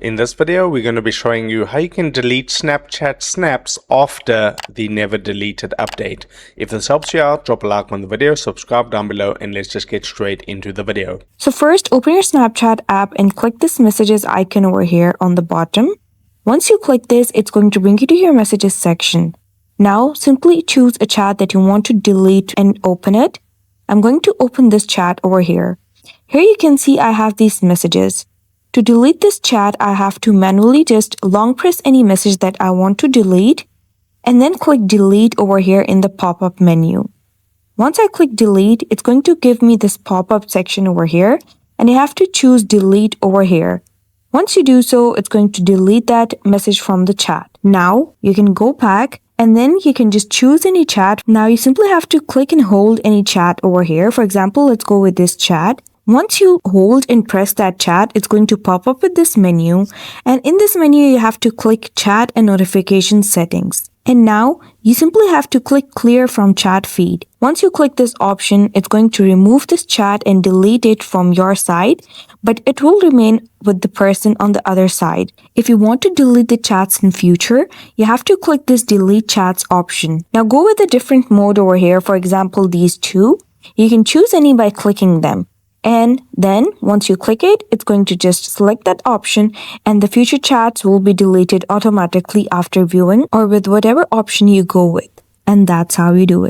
In this video, we're going to be showing you how you can delete Snapchat snaps after the never deleted update. If this helps you out, drop a like on the video, subscribe down below, and let's just get straight into the video. So first, open your Snapchat app and click this messages icon over here on the bottom. Once you click this, it's going to bring you to your messages section. Now, simply choose a chat that you want to delete and open it. I'm going to open this chat over here. Here you can see I have these messages. To delete this chat, I have to manually just long press any message that I want to delete and then click delete over here in the pop-up menu. Once I click delete, it's going to give me this pop-up section over here and you have to choose delete over here. Once you do so, it's going to delete that message from the chat. Now you can go back and then you can just choose any chat. Now you simply have to click and hold any chat over here. For example, let's go with this chat. Once you hold and press that chat, it's going to pop up with this menu. And in this menu, you have to click chat and notification settings. And now you simply have to click clear from chat feed. Once you click this option, it's going to remove this chat and delete it from your side, but it will remain with the person on the other side. If you want to delete the chats in future, you have to click this delete chats option. Now go with a different mode over here. For example, these two. You can choose any by clicking them. And then once you click it, it's going to just select that option and the future chats will be deleted automatically after viewing or with whatever option you go with. And that's how you do it.